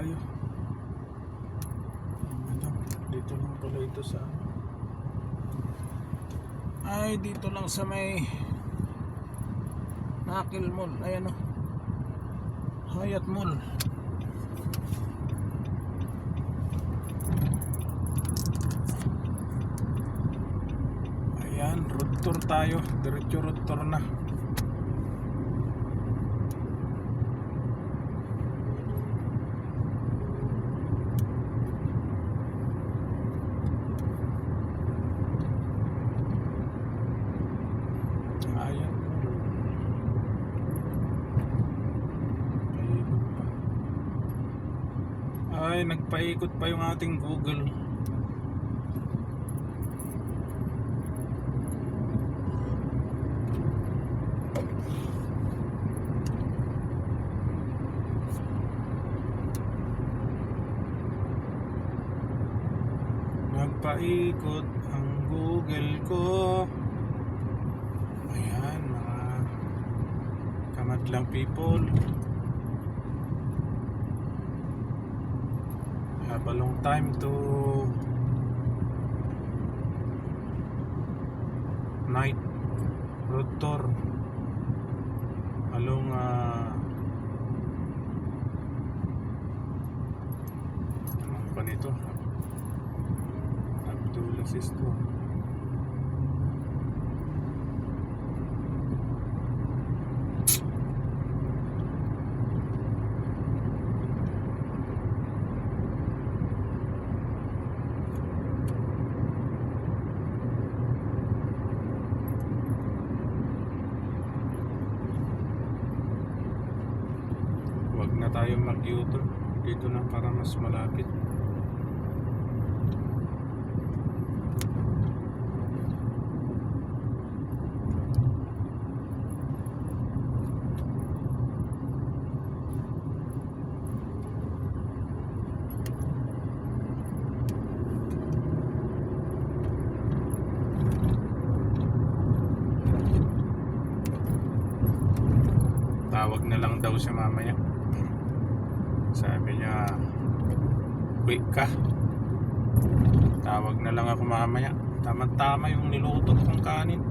tayo. Dito lang pala ito sa dito lang sa may Nakil Mall. Ayan o, Hyatt Mall. Ayan, road tour tayo. Diretso road tour na. Ay, nagpaikot pa yung ating Google. Nagpaikot ang Google ko. Ayan, mga kamadlang people. Have a long time to night road tour along ano pa nito, Abdullah Sisto. Wag na tayo mag-U-turn dito na para mas malapit. Tawag na lang daw siya mamaya. Sabi niya, quick ka. Tawag na lang ako mamaya. Tama-tama yung niluto kong kanin.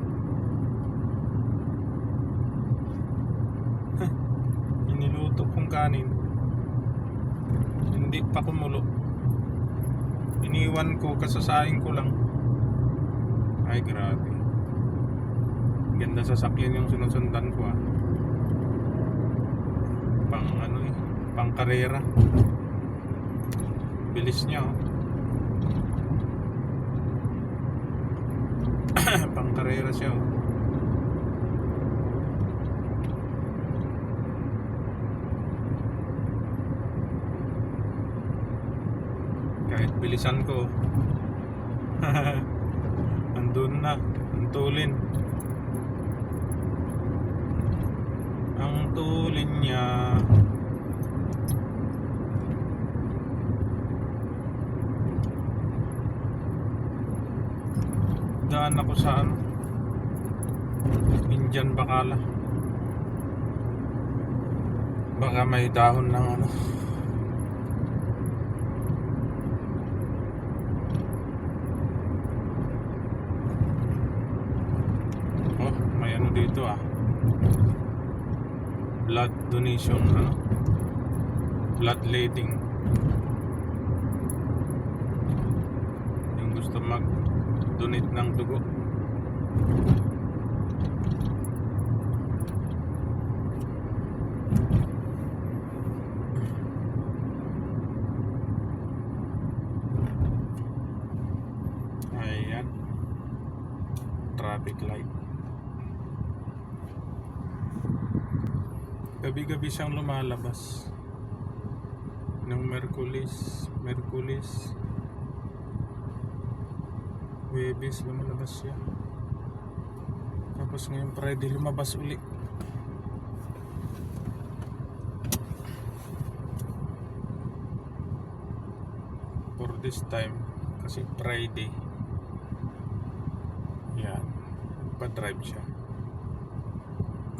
Yung niluto kong kanin, hindi pa kumulo. Iniwan ko, kasasahin ko lang. Ay, grabe. Ganda sasakyan yung sinusundan ko pang ano pang karera. Bilis niya pang karera siya kahit bilisan ko andun na, antulin ang tulin niya. Daan ako sa Indian Bacala. Baka may dahon ng oh, may dito blood donation, bloodletting. Yung gusto mag-donate ng dugo. Ayan, traffic light. Gabi-gabi siyang lumalabas ng Merkulis, Huwebes lumalabas siya. Tapos ngayon Friday lumabas uli. For this time kasi Friday. Yan, pa-drive siya.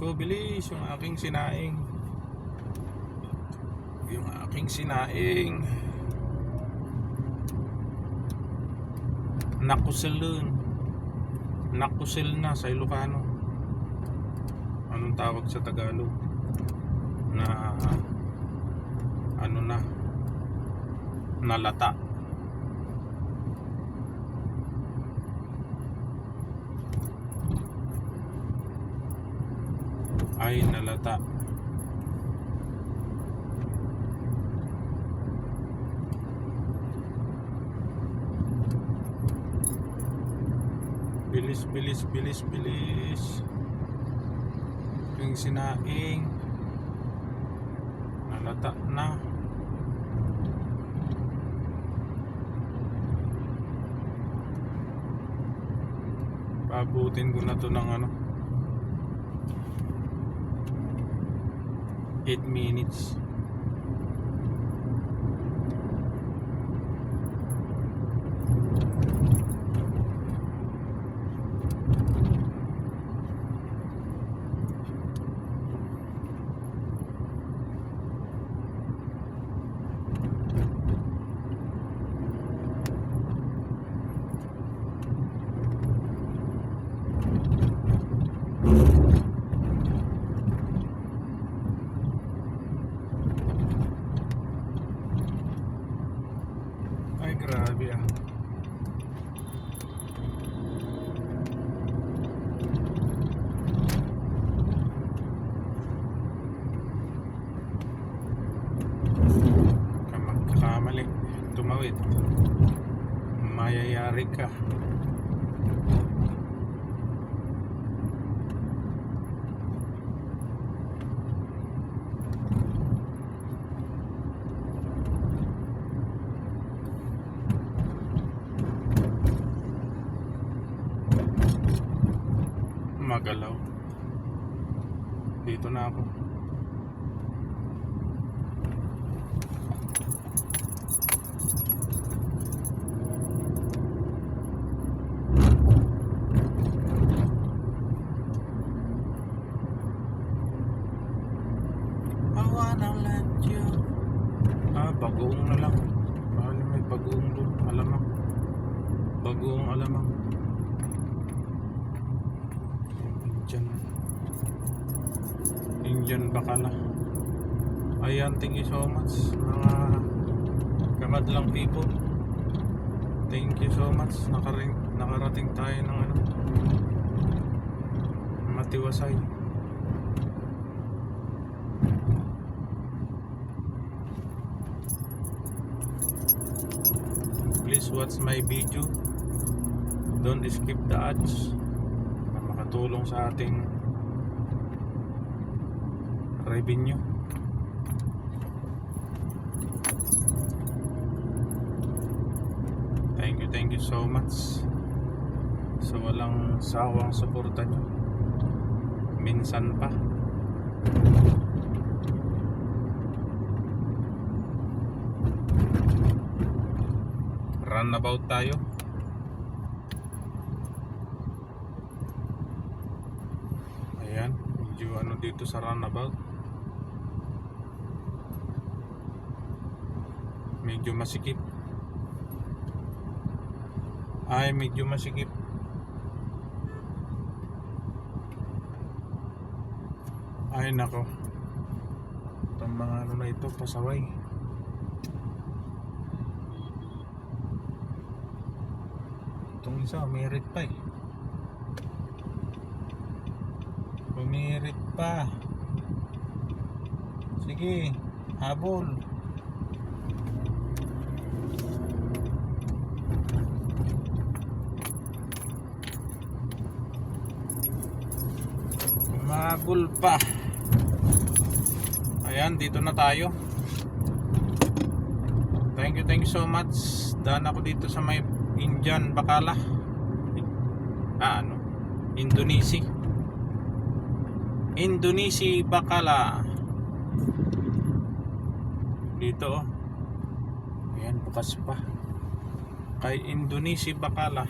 Ko bilis yung aking sinaing. yung aking sinaing. Nakusel na sa Ilocano. Anong tawag sa Tagalog? Na ano na, nalata. Ay nalata. Bilis. Yung sinaing nalata na. Pabutin ko na to ng 8 minutes. Ay grabe ah. Kamali, tumawid, mayayari ka. Magalaw. Dito na ako. I wanna let you. Bagoong na lang. Bali may bagoong doon. Alamang. Bagoong alamang. Indian Bacala. Ayan, thank you so much mga kamadlang people. Thank you so much. Nakarating tayo ng Matiwasay. Please watch my video. Don't skip the ads. Makatulong sa ating revenue. Thank you so much sa walang sawang suporta nyo. Minsan pa. Runabout tayo. Ayan, medyo dito sa runabout. Medyo masikip. Medyo masikip. Nako. Itong mga na ito, pasaway. Itong isa, umirit pa eh. Umirit pa. Sige, habol. Mabul pa. Ayan, dito na tayo. Thank you so much. Daan ako dito sa may Indian Bacala. Indonesia Bacala. Dito oh. Ayan, bukas pa. Kay Indonesia Bacala.